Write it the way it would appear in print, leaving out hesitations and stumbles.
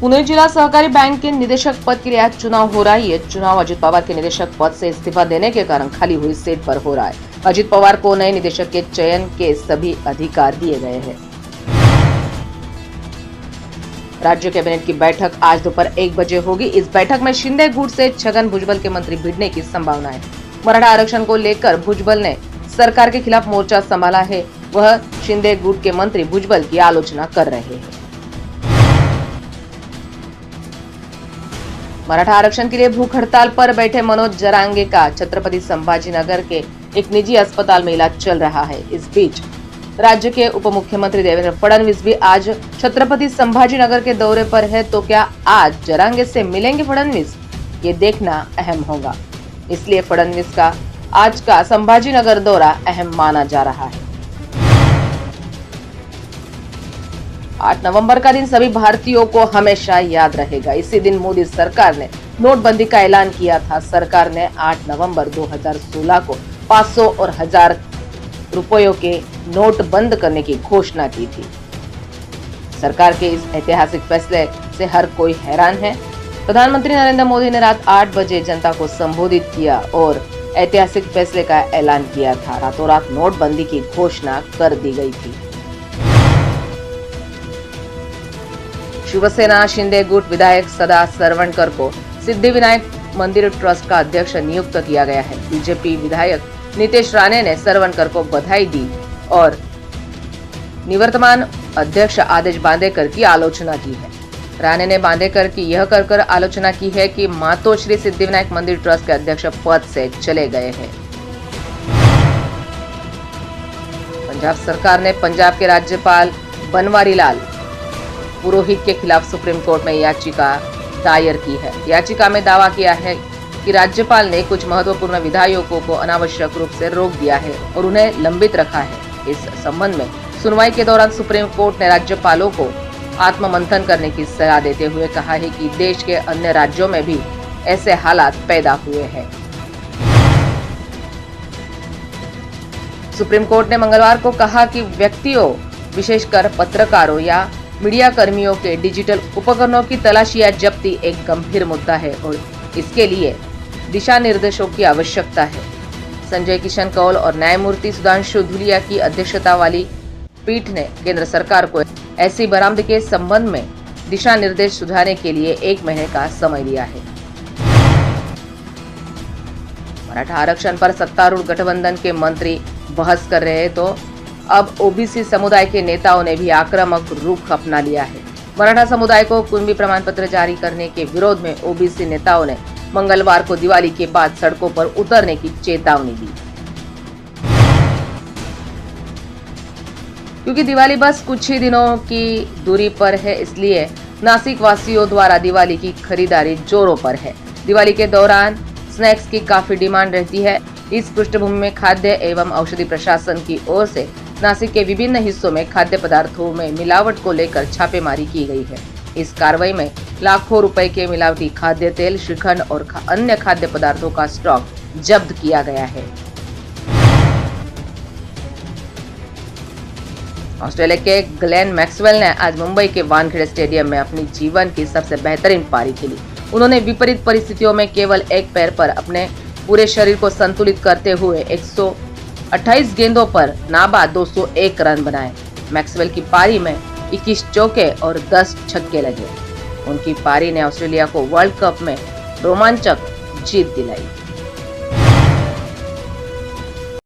पुणे जिला सहकारी बैंक के निदेशक पद के लिए आज चुनाव हो रहा है। ये चुनाव अजित पवार के निदेशक पद से इस्तीफा देने के कारण खाली हुई सीट पर हो रहा है। अजित पवार को नए निदेशक के चयन के सभी अधिकार दिए गए हैं। राज्य कैबिनेट की बैठक आज दोपहर 1 बजे होगी। इस बैठक में शिंदे गुट से छगन भुजबल के मंत्री भिड़ने की संभावना है। मराठा आरक्षण को लेकर भुजबल ने सरकार के खिलाफ मोर्चा संभाला है। वह शिंदे गुट के मंत्री भुजबल की आलोचना कर रहे हैं। मराठा आरक्षण के लिए भूख हड़ताल पर बैठे मनोज जरांगे का छत्रपति संभाजीनगर के एक निजी अस्पताल में इलाज चल रहा है। इस बीच राज्य के उप मुख्यमंत्री देवेंद्र फडणवीस भी आज छत्रपति संभाजीनगर के दौरे पर है। तो क्या आज जरांगे से मिलेंगे फडणवीस, ये देखना अहम होगा। इसलिए फडणवीस का आज का संभाजीनगर दौरा अहम माना जा रहा है। 8 नवंबर का दिन सभी भारतीयों को हमेशा याद रहेगा। इसी दिन मोदी सरकार ने नोटबंदी का ऐलान किया था। सरकार ने 8 नवंबर 2016 को 500 और 1000 रुपयों के नोट बंद करने की घोषणा की थी। सरकार के इस ऐतिहासिक फैसले से हर कोई हैरान है। प्रधानमंत्री नरेंद्र मोदी ने रात 8 बजे जनता को संबोधित किया और ऐतिहासिक फैसले का ऐलान किया था। रातों रात नोटबंदी की घोषणा कर दी गई थी। शिवसेना शिंदे गुट विधायक सदा सरवणकर को सिद्धिविनायक मंदिर ट्रस्ट का अध्यक्ष नियुक्त किया गया है। बीजेपी विधायक नीतेश राणे ने सरवणकर को बधाई दी और निवर्तमान अध्यक्ष आदेश बांदेकर की आलोचना की है। राणे ने बांदेकर की यह कहकर आलोचना की है कि मातोश्री सिद्धिविनायक मंदिर ट्रस्ट के अध्यक्ष पद से चले गए हैं। पंजाब सरकार ने पंजाब के राज्यपाल बनवारी लाल पुरोहित के खिलाफ सुप्रीम कोर्ट में याचिका दायर की है। याचिका में दावा किया है कि राज्यपाल ने कुछ महत्वपूर्ण विधायकों को अनावश्यक रूप से रोक दिया है और उन्हें लंबित रखा है। इस संबंध में सुनवाई के दौरान सुप्रीम कोर्ट ने राज्यपालों को आत्ममंथन करने की सलाह देते हुए कहा है कि देश के अन्य राज्यों में भी ऐसे हालात पैदा हुए हैं। सुप्रीम कोर्ट ने मंगलवार को कहा कि व्यक्तियों, विशेषकर पत्रकारों या मीडिया कर्मियों के डिजिटल उपकरणों की तलाशी या जब्ती एक गंभीर मुद्दा है और इसके लिए दिशा निर्देशों की आवश्यकता है। संजय किशन कौल और न्यायमूर्ति सुधांशु धुलिया की अध्यक्षता वाली पीठ ने केंद्र सरकार को ऐसी बरामदगी के संबंध में दिशा निर्देश सुझाने के लिए 1 महीने का समय दिया है। मराठा आरक्षण पर सत्तारूढ़ गठबंधन के मंत्री बहस कर रहे हैं तो अब ओबीसी समुदाय के नेताओं ने भी आक्रामक रुख अपना लिया है। मराठा समुदाय को कुंभी प्रमाण पत्र जारी करने के विरोध में ओबीसी नेताओं ने मंगलवार को दिवाली के बाद सड़कों पर उतरने की चेतावनी दी। क्योंकि दिवाली बस कुछ ही दिनों की दूरी पर है, इसलिए नासिक वासियों द्वारा दिवाली की खरीदारी जोरों पर है। दिवाली के दौरान स्नैक्स की काफी डिमांड रहती है। इस पृष्ठभूमि में खाद्य एवं औषधि प्रशासन की ओर से नासिक के विभिन्न हिस्सों में खाद्य पदार्थों में मिलावट को लेकर छापेमारी की गई है। इस कार्रवाई में लाखों रुपए के मिलावटी खाद्य तेल, श्रीखंड और अन्य खाद्य पदार्थों का स्टॉक जब्त किया गया है। ऑस्ट्रेलिया के ग्लेन मैक्सवेल ने आज मुंबई के वानखेड़े स्टेडियम में अपनी जीवन की सबसे बेहतरीन पारी खेली। उन्होंने विपरीत परिस्थितियों में केवल एक पैर पर अपने पूरे शरीर को संतुलित करते हुए 128 गेंदों पर नाबाद 201 रन बनाए। मैक्सवेल की पारी में 21 चौके और 10 छक्के लगे। उनकी पारी ने ऑस्ट्रेलिया को वर्ल्ड कप में रोमांचक जीत दिलाई।